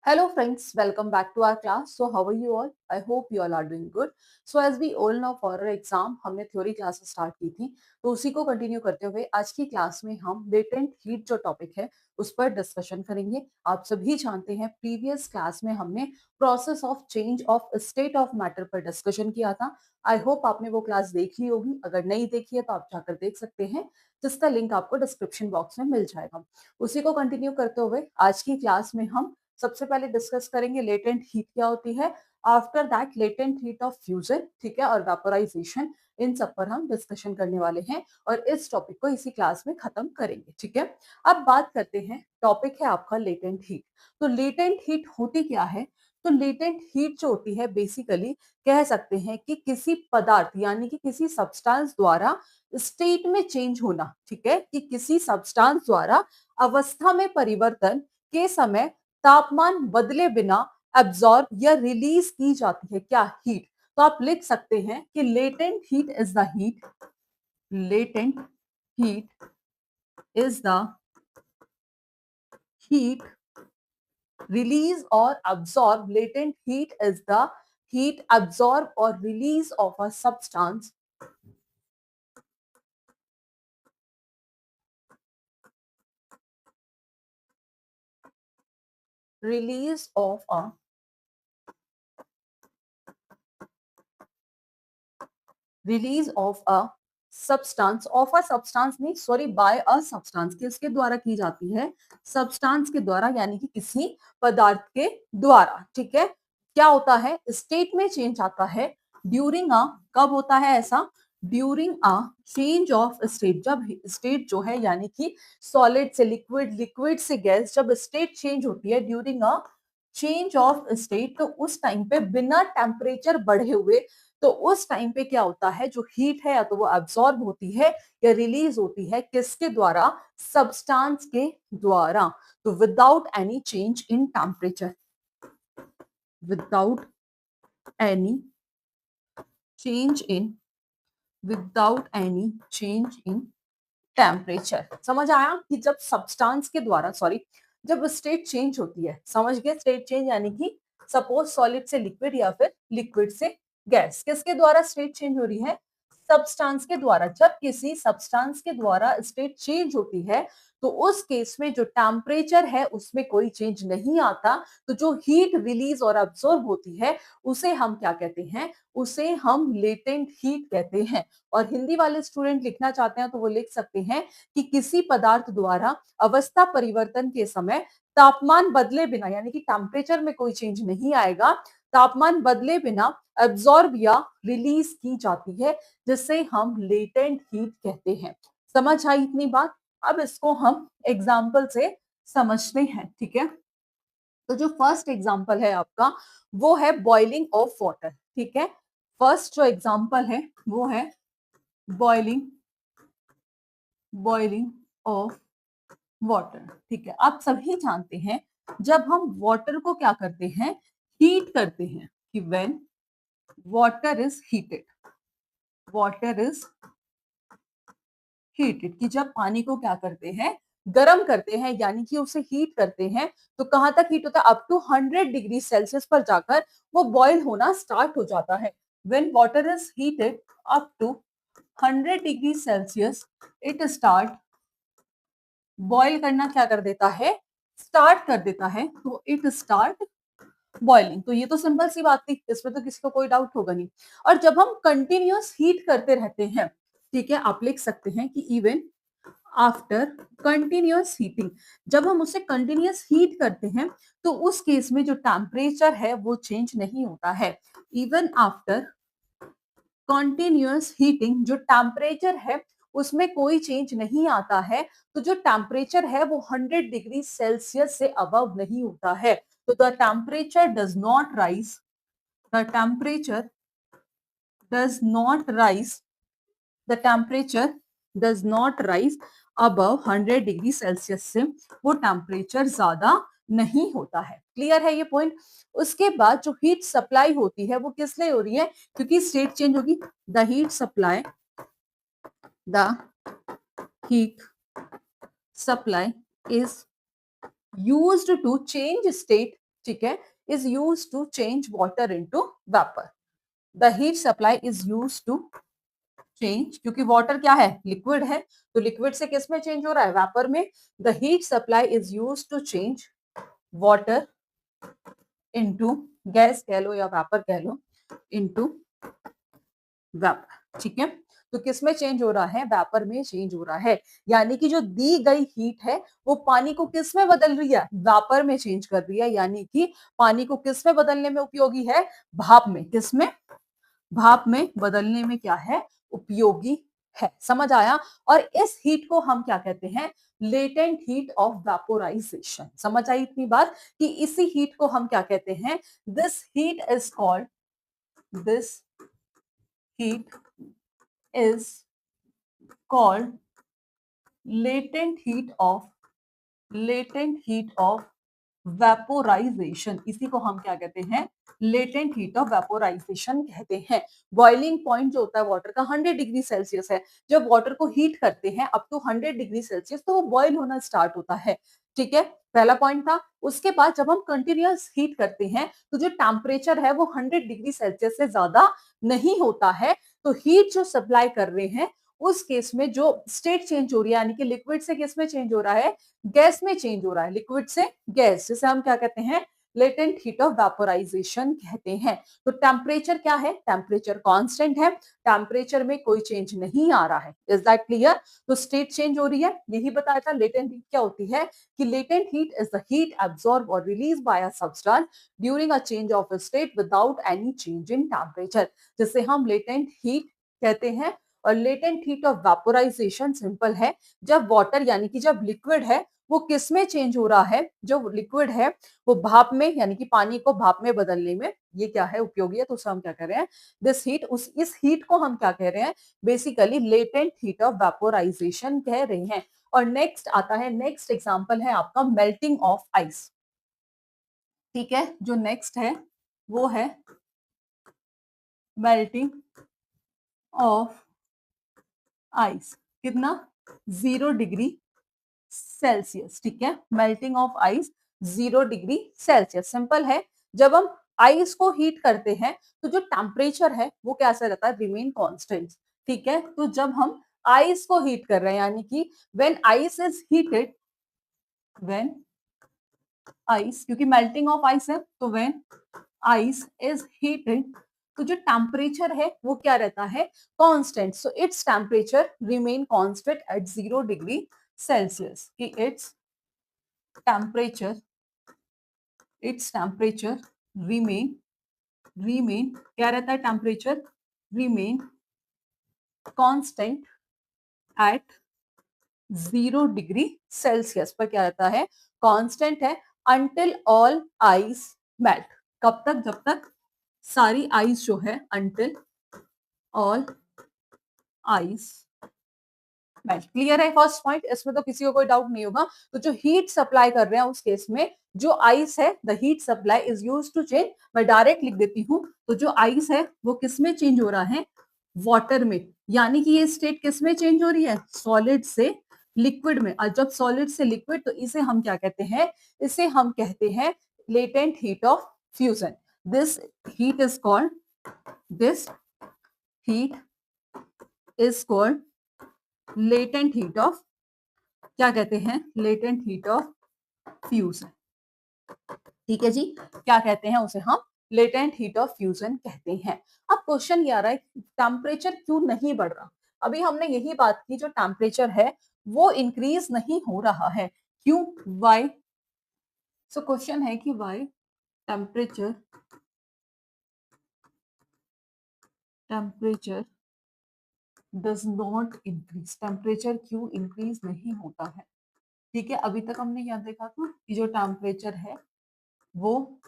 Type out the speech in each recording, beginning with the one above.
Hello friends, welcome back to our class. So how are you all? I hope you all are doing good. So as we all know for our exam हमने theory classes start की थी, तो उसी को continue करते हुए आज की क्लास में हम लेटेंट हीट जो टॉपिक है उस पर डिस्कशन करेंगे। आप सभी जानते हैं प्रीवियस क्लास में हमने process of change of state of matter पर डिस्कशन किया था। आई होप आपने वो क्लास देख ली होगी, अगर नहीं देखी है तो आप जाकर देख सकते हैं, जिसका लिंक आपको डिस्क्रिप्शन बॉक्स में मिल जाएगा। उसी को कंटिन्यू करते हुए आज की क्लास में हम सबसे पहले डिस्कस करेंगे लेटेंट हीट क्या होती है, after that latent heat of fusion, ठीक है, और वेपोराइजेशन, इन सब पर हम डिस्कशन करने वाले हैं और इस टॉपिक को इसी क्लास में खत्म करेंगे। ठीक है, अब बात करते हैं, टॉपिक है आपका लेटेंट हीट। तो लेटेंट हीट होती क्या है? तो लेटेंट हीट जो होती है बेसिकली कह सकते हैं कि किसी पदार्थ यानी कि किसी सब्सटेंस द्वारा स्टेट में चेंज होना, ठीक है, कि किसी सब्सटेंस द्वारा अवस्था में परिवर्तन के समय तापमान बदले बिना एब्जॉर्ब या रिलीज की जाती है क्या? हीट। तो आप लिख सकते हैं कि latent heat is the heat, latent heat is the heat release or absorb. Latent heat is the heat absorb or release of a substance, release of a release of a substance, of a substance नहीं, sorry, bye a substance, किसके द्वारा की जाती है? Substance के द्वारा, यानी कि किसी पदार्थ के द्वारा। ठीक है, क्या होता है? स्टेट में चेंज आता है ड्यूरिंग अ, कब होता है ऐसा? During a change of state, जब स्टेट जो है यानी कि सॉलिड से लिक्विड, लिक्विड से गैस, जब स्टेट चेंज होती है during a change of state, तो उस टाइम पे बिना टेम्परेचर बढ़े हुए, तो उस टाइम पे क्या होता है? जो हीट है या तो वो एब्सॉर्ब होती है या रिलीज होती है, किसके द्वारा? सब्सटेंस के द्वारा। तो without any change in temperature, without any change in, without any change in temperature. समझ आया कि जब सब्सटेंस के द्वारा, सॉरी, जब स्टेट चेंज होती है, समझ गए? स्टेट चेंज यानी कि सपोज सॉलिड से लिक्विड या फिर लिक्विड से गैस, किसके द्वारा स्टेट चेंज हो रही है? सब्सटेंस के द्वारा। जब किसी सब्सटेंस के द्वारा स्टेट चेंज होती है तो उस केस में जो टेम्परेचर है उसमें कोई चेंज नहीं आता, तो जो हीट रिलीज और अब्सॉर्ब होती है उसे हम क्या कहते हैं? उसे हम लेटेंट हीट कहते हैं। और हिंदी वाले स्टूडेंट लिखना चाहते हैं तो वो लिख सकते हैं कि किसी पदार्थ द्वारा अवस्था परिवर्तन के समय तापमान बदले बिना, यानी कि टेम्परेचर में कोई चेंज नहीं आएगा, तापमान बदले बिना एब्जॉर्ब या रिलीज की जाती है, जिसे हम लेटेंट हीट कहते हैं। समझ आई इतनी बात? अब इसको हम एग्जाम्पल से समझते हैं। ठीक है, तो जो फर्स्ट एग्जाम्पल है आपका वो है बॉइलिंग ऑफ वाटर। ठीक है, फर्स्ट जो एग्जाम्पल है वो है बॉइलिंग, बॉइलिंग ऑफ वाटर। ठीक है, आप सभी जानते हैं जब हम वाटर को क्या करते हैं? हीट करते हैं, कि when water is heated, water is heated, कि जब पानी को क्या करते हैं? गर्म करते हैं, यानी कि उसे हीट करते हैं, तो कहां तक हीट होता है? अप टू 100 डिग्री सेल्सियस पर जाकर वो बॉयल होना स्टार्ट हो जाता है। When water is heated up to 100 degree Celsius, it start, boil करना क्या कर देता है? स्टार्ट कर देता है, तो इट स्टार्ट बॉइलिंग। तो ये तो सिंपल सी बात थी, इसमें तो किसी को कोई डाउट होगा नहीं। और जब हम कंटिन्यूअस हीट करते रहते हैं, ठीक है, आप लिख सकते हैं कि इवन आफ्टर कंटिन्यूअस हीटिंग, जब हम उसे कंटिन्यूअस हीट करते हैं तो उस केस में जो टेम्परेचर है वो चेंज नहीं होता है। इवन आफ्टर कॉन्टिन्यूअस हीटिंग, जो टेम्परेचर है उसमें कोई चेंज नहीं आता है, तो जो टेम्परेचर है वो 100 डिग्री सेल्सियस से अबव नहीं होता है। तो the temperature does not rise, the temperature does not rise, the temperature does not rise above 100 degree Celsius से वो टेम्परेचर ज्यादा नहीं होता है। क्लियर है ये पॉइंट? उसके बाद जो हीट सप्लाई होती है वो किस लिए हो रही है? क्योंकि स्टेट चेंज होगी। The heat supply, the heat supply is used to change state, ठीक है, is use to change water into vapour. The heat supply is use to change, क्योंकि वाटर क्या है, लिक्विड है, तो लिक्विड से किस में चेंज हो रहा है, वेपर में। The heat supply is use to change water into, gas कह लो या वेपर कह लो, इनटू वेपर। ठीक है, तो किस में चेंज हो रहा है, वेपर में चेंज हो रहा है। यानी कि जो दी गई हीट है वो पानी को किस में बदल रही है, वेपर में चेंज कर रही है। यानी कि पानी को किस में बदलने में उपयोगी है, भाप में। किस में, भाप में बदलने में क्या है, उपयोगी है। समझ आया। और इस हीट को हम क्या कहते हैं, लेटेंट हीट ऑफ वेपोराइजेशन। समझ आई इतनी बात कि इसी हीट को हम क्या कहते हैं, this heat is called, this heat is called latent heat of, latent heat of vaporisation. इसी को हम क्या कहते हैं, लेटेंट हीट ऑफ वेपोराइजेशन कहते हैं। बॉइलिंग पॉइंट जो होता है वाटर का 100 डिग्री सेल्सियस है। जब वाटर को हीट करते हैं अप टू 100 डिग्री सेल्सियस तो वो बॉयल होना स्टार्ट होता है। ठीक है, पहला पॉइंट था। उसके बाद जब हम कंटिन्यूअस हीट करते हैं तो जो टेम्परेचर है वो 100 डिग्री सेल्सियस से ज्यादा नहीं होता है। तो हीट जो सप्लाई कर रहे हैं उस केस में जो स्टेट चेंज हो रही है, यानी कि लिक्विड से किस में चेंज हो रहा है, गैस में चेंज हो रहा है, लिक्विड से गैस, जिसे हम क्या कहते हैं, लेटेंट हीट ऑफ वेपोराइजेशन कहते हैं। तो टेम्परेचर क्या है, टेम्परेचर कांस्टेंट है, टेम्परेचर में कोई चेंज नहीं आ रहा है। Is that clear. तो स्टेट चेंज हो रही है, यही बताया था। लेटेंट हीट क्या होती है कि latent heat is the heat absorb और release by a substance during a change of state without any change in temperature, जिसे हम लेटेंट हीट कहते हैं। और latent heat of vaporisation simple है, जब वाटर यानी कि जब लिक्विड है वो किस में चेंज हो रहा है, जो लिक्विड है वो भाप में, यानी कि पानी को भाप में बदलने में ये क्या है, उपयोगी है। तो उसे हम क्या कह रहे हैं, दिस हीट, उस इस हीट को हम क्या कह रहे हैं, basically latent heat of vaporisation कह रहे हैं। और नेक्स्ट आता है, नेक्स्ट एग्जांपल है आपका मेल्टिंग ऑफ आइस। ठीक है, जो नेक्स्ट है वो है मेल्टिंग ऑफ आइस। कितना, 0 डिग्री सेल्सियस। ठीक है, melting of ice 0 degree Celsius. Simple है, जब हम आइस को हीट करते हैं तो जो टेम्परेचर है वो कैसा रहता है, रिमेन कांस्टेंट। ठीक है, तो जब हम आइस को हीट कर रहे हैं, यानी कि when ice is heated, when ice, क्योंकि मेल्टिंग ऑफ आइस है, तो व्हेन आइस इज हीटेड तो जो टेम्परेचर है वो क्या रहता है, constant. So its temperature remain constant at 0 degree Celsius. कि temperature its temperature remain, remain क्या रहता है, temperature remain constant at 0 degree Celsius पर क्या रहता है, कांस्टेंट है, अंटिल ऑल आइस मेल्ट। कब तक, जब तक सारी आइस जो है, until all ice melt. Clear है फर्स्ट पॉइंट, इसमें तो किसी को कोई डाउट नहीं होगा। तो जो हीट सप्लाई कर रहे हैं उस केस में जो आइस है, the heat supply is used to change, मैं डायरेक्ट लिख देती हूँ। तो जो आइस है वो किस में चेंज हो रहा है, वाटर में। यानी कि ये स्टेट किस में चेंज हो रही है, सॉलिड से लिक्विड में। और जब सॉलिड से लिक्विड, तो इसे हम क्या कहते हैं, इसे हम कहते हैं latent heat of fusion. This heat is called, this heat is called latent heat of, क्या कहते हैं, लेटेंट हीट ऑफ फ्यूजन। ठीक है जी, क्या कहते हैं उसे हम, लेटेंट हीट ऑफ फ्यूजन कहते हैं। अब क्वेश्चन ये आ रहा है, टेम्परेचर क्यों नहीं बढ़ रहा। अभी हमने यही बात की, जो टेम्परेचर है वो इंक्रीज नहीं हो रहा है, क्यों, वाई। सो क्वेश्चन है कि why temperature, temperature does not increase, temperature क्यों इंक्रीज नहीं होता है। ठीक है, अभी तक हमने क्या देखा था कि जो टेम्परेचर है वो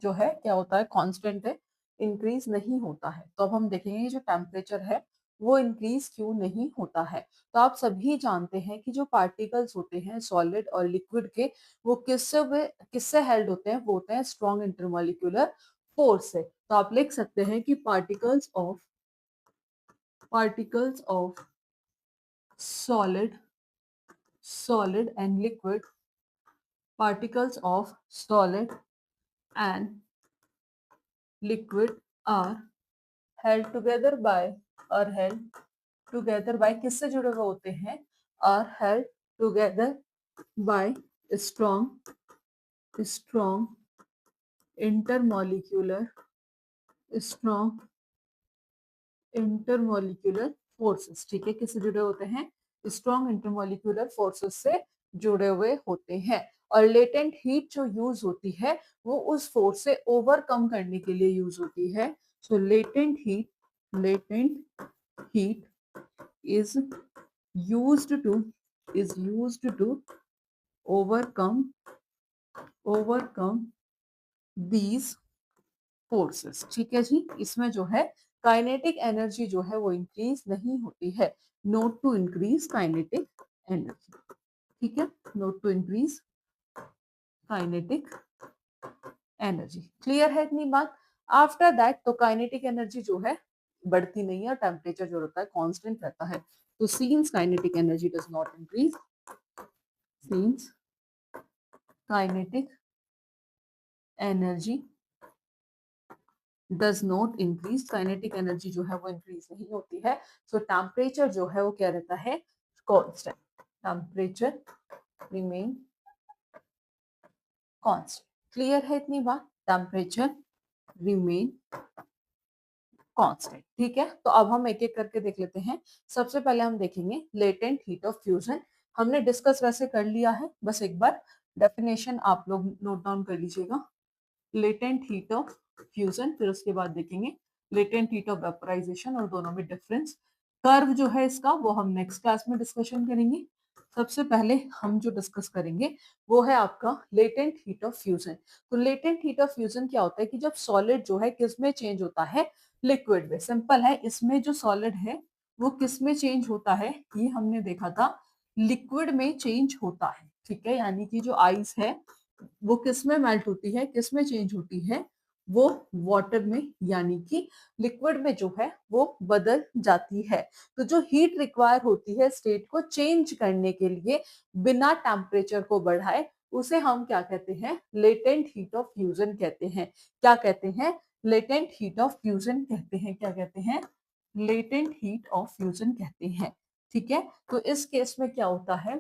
जो है क्या होता है, कांस्टेंट है, इंक्रीज नहीं होता है। तो अब हम देखेंगे जो टेम्परेचर है वो इंक्रीज क्यों नहीं होता है। तो आप सभी जानते हैं कि जो पार्टिकल्स होते हैं सॉलिड और लिक्विड के, वो किससे हेल्ड होते हैं, वो होते हैं स्ट्रॉन्ग इंटरमोलिक्यूलर फोर्स से। तो आप लिख सकते हैं कि particles of solid, solid and liquid, particles of solid and liquid are held together by or held together by किससे जुड़े हुए होते हैं are held together by strong strong intermolecular strong intermolecular forces. ठीक है, किससे जुड़े होते हैं? स्ट्रॉन्ग इंटरमोलिक्यूलर फोर्सेस से जुड़े हुए होते हैं। और लेटेंट हीट जो यूज होती है वो उस फोर्स से ओवरकम करने के लिए यूज होती है। So latent heat is used to overcome these forces. ठीक है जी, इसमें जो है काइनेटिक एनर्जी जो है वो इंक्रीज नहीं होती है। Not to increase kinetic energy. ठीक है, not to increase kinetic energy. Clear है इतनी बात? आफ्टर दैट तो काइनेटिक एनर्जी जो है बढ़ती नहीं है और टेम्परेचर जो रहता है कांस्टेंट रहता है। तो scenes kinetic energy does not increase, scenes kinetic energy does not increase, kinetic energy जो है वो इंक्रीज नहीं होती है। सो टेम्परेचर जो है वो क्या रहता है? Constant. Temperature remain constant. Clear है इतनी बात? Temperature remain constant. ठीक है, तो अब हम एक एक करके देख लेते हैं। सबसे पहले हम देखेंगे लेटेंट हीट ऑफ फ्यूजन। हमने डिस्कस वैसे कर लिया है, बस एक बार डेफिनेशन आप लोग नोट डाउन कर लीजिएगा। लेटेंट हीट ऑफ फ्यूजन, फिर उसके बाद देखेंगे लेटेंट हीट ऑफ वेपोराइजेशन और दोनों में डिफरेंस। कर्व जो है इसका वो हम नेक्स्ट क्लास में डिस्कशन करेंगे। सबसे पहले हम जो डिस्कस करेंगे वो है आपका लेटेंट हीट ऑफ फ्यूजन। तो लेटेंट हीट ऑफ फ्यूजन क्या होता है कि जब सॉलिड जो है किस में चेंज होता है? लिक्विड में। सिंपल है, इसमें जो सॉलिड है वो किस में चेंज होता है? ये हमने देखा था लिक्विड में चेंज होता है। ठीक है, यानी कि जो आइस है वो किस में मेल्ट होती है, किस में चेंज होती है? वो वाटर में, यानी कि लिक्विड में जो है वो बदल जाती है। तो जो हीट रिक्वायर होती है स्टेट को चेंज करने के लिए बिना टेम्परेचर को बढ़ाए, उसे हम क्या कहते हैं? लेटेंट हीट ऑफ फ्यूजन कहते हैं। क्या कहते हैं? लेटेंट हीट ऑफ फ्यूजन कहते हैं। क्या कहते हैं? लेटेंट हीट ऑफ फ्यूजन कहते हैं। ठीक है, तो इस केस में क्या होता है?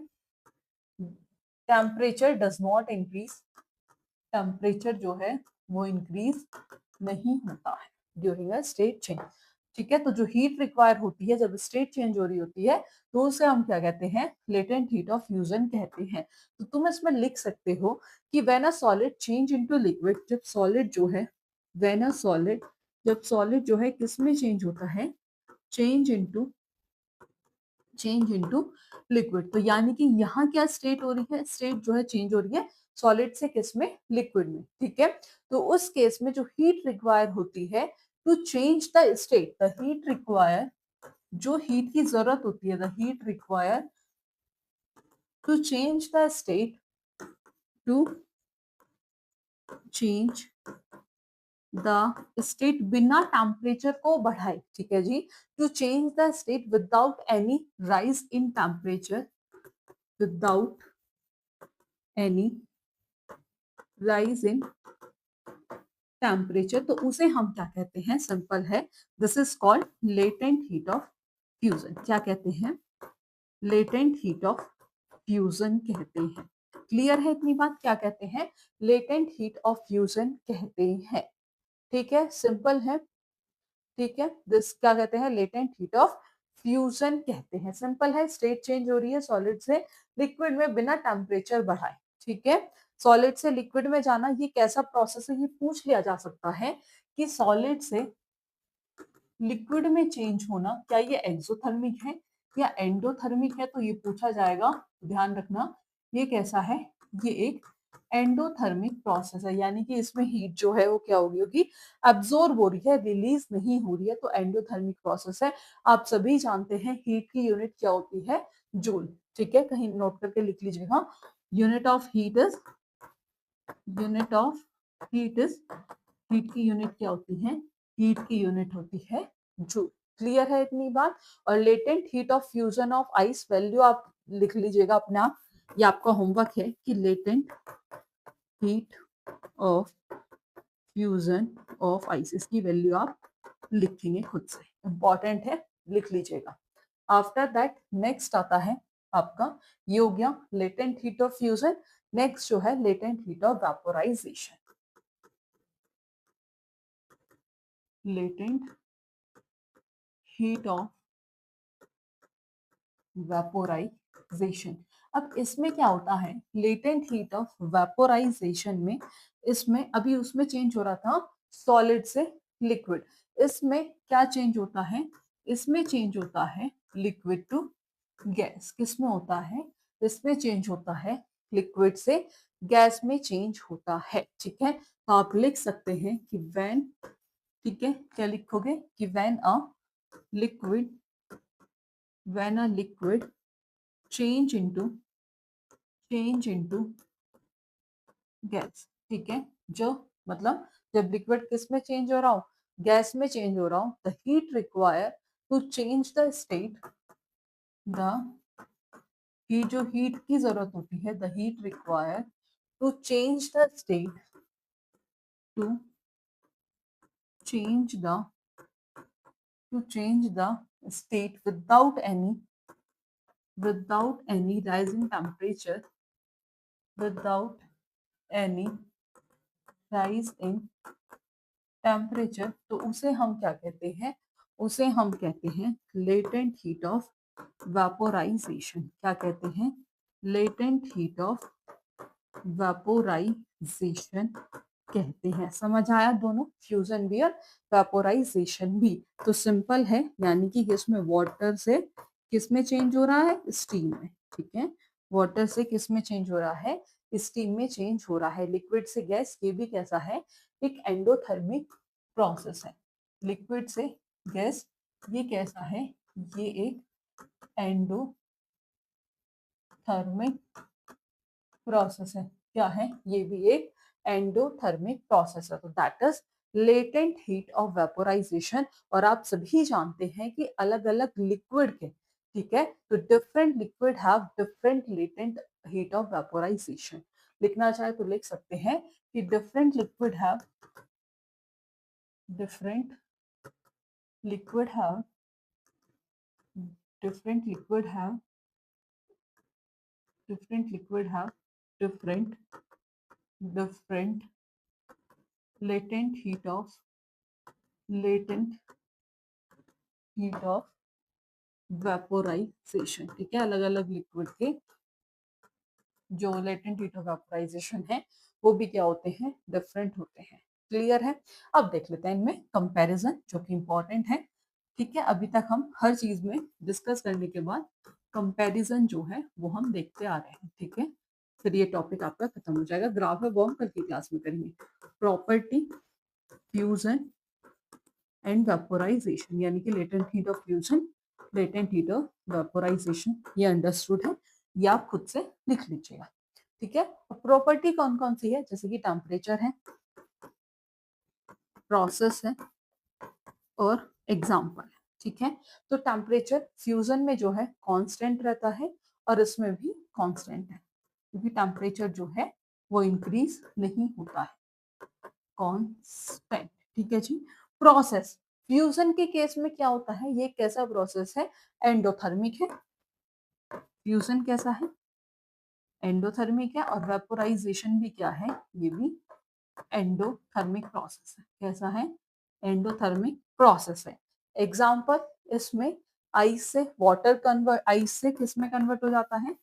Temperature does not increase, temperature जो है वो इंक्रीज नहीं होता है ड्यूरिंग अ स्टेट चेंज। ठीक है, तो जो हीट रिक्वायर होती है जब स्टेट चेंज हो रही होती है तो उसे हम क्या कहते हैं? लेटेंट हीट ऑफ फ्यूजन कहते हैं। तो तुम इसमें लिख सकते हो कि when a solid change into liquid, जब सॉलिड जो है व्हेन अ सॉलिड, जब सॉलिड जो है किस में चेंज होता है? Change into liquid. तो यानी कि यहाँ क्या स्टेट हो रही है? स्टेट जो है चेंज हो रही है सॉलिड से किस में? लिक्विड में। ठीक है, तो उस केस में जो हीट रिक्वायर होती है to change the state, the heat require, जो हीट की जरूरत होती है, the heat require to change the state, to change the state बिना टेम्परेचर को बढ़ाए। ठीक है जी, to change the state without any rise in temperature, without any rise in temperature, तो उसे हम क्या कहते हैं? सिंपल है, this is called latent heat of fusion. क्या कहते हैं? लेटेंट हीट ऑफ फ्यूजन कहते हैं। क्लियर है इतनी बात? क्या कहते हैं? लेटेंट हीट ऑफ फ्यूजन कहते हैं। ठीक है, सिंपल है। ठीक है, दिस क्या कहते हैं? लेटेंट हीट ऑफ फ्यूजन कहते हैं। सिंपल है, स्टेट चेंज हो रही है सॉलिड से लिक्विड में बिना टेम्परेचर बढ़ाए। ठीक है, सॉलिड से लिक्विड में जाना ये कैसा प्रोसेस है? ये पूछ लिया जा सकता है कि सॉलिड से लिक्विड में चेंज होना क्या ये एक्सोथर्मिक है या एंडोथर्मिक है? तो ये पूछा जाएगा, ध्यान रखना। ये कैसा है? ये एक एंडोथर्मिक प्रोसेस है, यानी कि इसमें हीट जो है वो क्या होगी? अब्सॉर्ब हो रही है, रिलीज नहीं हो रही है, तो एंडोथर्मिक प्रोसेस है। आप सभी जानते हैं हीट की यूनिट क्या होती है? जूल। ठीक है, कहीं नोट करके लिख लीजिएगा। Unit of heat is, unit of heat is, heat की यूनिट क्या होती है? हीट की यूनिट होती है जूल। क्लियर है इतनी बात? और latent heat of fusion of ice value आप लिख लीजिएगा अपने आप, ये आपका होमवर्क है कि latent heat of fusion of ice, इसकी वैल्यू आप लिखेंगे खुद से, इंपॉर्टेंट है, लिख लीजिएगा। आफ्टर दैट नेक्स्ट आता है आपका, ये हो गया latent heat of fusion. Next जो है latent heat of vaporisation. Latent heat of vaporisation. अब इसमें क्या होता है, लेटेंट हीट ऑफ वेपोराइजेशन में, इसमें अभी उसमें चेंज हो रहा था सॉलिड से लिक्विड, इसमें क्या चेंज होता है, इसमें चेंज होता है लिक्विड टू गैस। किसमें होता है, इसमें चेंज होता है लिक्विड से गैस में चेंज होता है। ठीक है, तो आप लिख सकते हैं कि व्हेन, ठीक है, क्या लिखोगे कि when a liquid, when a liquid change into gas. ठीक है, जो मतलब जब लिक्विड किस में चेंज हो रहा हो, गैस में चेंज हो रहा हो, the heat require to change the state, the ही जो हीट की जरूरत होती है, the heat require to change the state, to change the to change the state without any rise in temperature, without any rise in temperature, तो उसे हम क्या कहते हैं, उसे हम कहते हैं लेटेंट हीट ऑफ वेपोराइजेशन। क्या कहते हैं, लेटेंट हीट ऑफ वेपोराइजेशन कहते हैं। समझ आया दोनों, फ्यूजन भी और वेपोराइजेशन भी। तो सिंपल है, यानी कि इसमें वाटर से किस में चेंज हो रहा है, स्टीम में। ठीक है, वाटर से किस में चेंज हो रहा है, स्टीम में चेंज हो रहा है। लिक्विड से गैस, ये भी कैसा है, एक एंडोथर्मिक प्रोसेस है। लिक्विड से गैस, ये कैसा है, ये एक एंडोथर्मिक प्रोसेस है। क्या है, ये भी एक एंडोथर्मिक प्रोसेस है। तो that is latent heat of vaporisation. और आप सभी जानते हैं कि अलग अलग लिक्विड के, ठीक है, तो different liquid have different latent heat of vaporisation. लिखना चाहे तो लिख सकते हैं कि different liquid have, different liquid have different liquid have different liquid have different different latent heat of latent heat of vaporisation. ठीक है, अलग अलग लिक्विड के जो लेटेंट हीट ऑफ वेपोराइजेशन है वो भी क्या होते हैं, डिफरेंट होते हैं। क्लियर है, अब देख लेते हैं इनमें कंपैरिजन जो कि इंपॉर्टेंट है। ठीक है, अभी तक हम हर चीज में डिस्कस करने के बाद कंपैरिजन जो है वो हम देखते आ रहे हैं। ठीक है, फिर ये टॉपिक आपका खत्म हो जाएगा। ग्राफ है वो हम कल की क्लास में करेंगे। प्रॉपर्टी, फ्यूजन एंड वेपोराइजेशन, यानी कि latent heat of fusion, latent heat of vaporisation, ये अंडरस्टूड है, ये आप खुद से लिख लीजिएगा। ठीक है, प्रॉपर्टी कौन कौन सी है, जैसे कि टेम्परेचर है, प्रोसेस है और एग्जाम्पल है। ठीक है, तो टेम्परेचर फ्यूजन में जो है कांस्टेंट रहता है और इसमें भी कांस्टेंट है, क्योंकि टेम्परेचर जो है वो इंक्रीज नहीं होता है, कांस्टेंट। ठीक है जी। प्रोसेस, फ्यूजन के केस में क्या होता है, ये कैसा प्रोसेस है, एंडोथर्मिक है। फ्यूजन कैसा है, एंडोथर्मिक है। और वेपोराइजेशन भी क्या है, ये भी एंडोथर्मिक प्रोसेस है। कैसा है, एंडोथर्मिक प्रोसेस है। एग्जाम्पल, इसमें आइस से वाटर कन्वर्ट, आइस से किस में कन्वर्ट हो जाता है,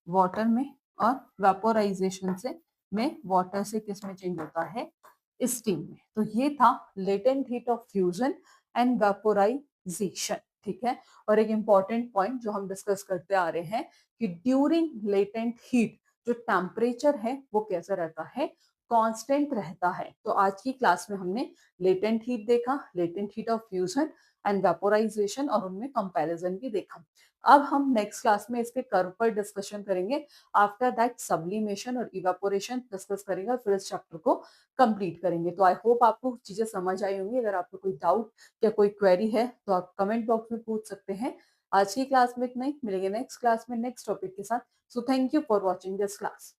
वाटर में। और वेपोराइजेशन से में वाटर से किस में चेंज होता है, स्टीम में। तो ये था latent heat of fusion and vaporisation. ठीक है, और एक इंपॉर्टेंट पॉइंट जो हम डिस्कस करते आ रहे हैं कि ड्यूरिंग लेटेंट हीट जो टेम्परेचर है वो कैसा रहता है, कांस्टेंट रहता है। तो आज की क्लास में हमने लेटेंट हीट देखा, latent heat of fusion and vaporisation, और उनमें कंपैरिजन भी देखा। अब हम नेक्स्ट क्लास में इसके कर्व पर डिस्कशन करेंगे। आफ्टर दैट सब्लिमेशन और इवेपोरेशन डिस्कस करेंगे, फिर इस चैप्टर को कंप्लीट करेंगे। तो आई होप आपको चीजें समझ आई होंगी। अगर आपको कोई डाउट या कोई क्वेरी है तो आप कमेंट बॉक्स में पूछ सकते हैं। आज की क्लास में इतना ही, मिलेंगे नेक्स्ट क्लास में नेक्स्ट टॉपिक के साथ। So thank you for watching this class.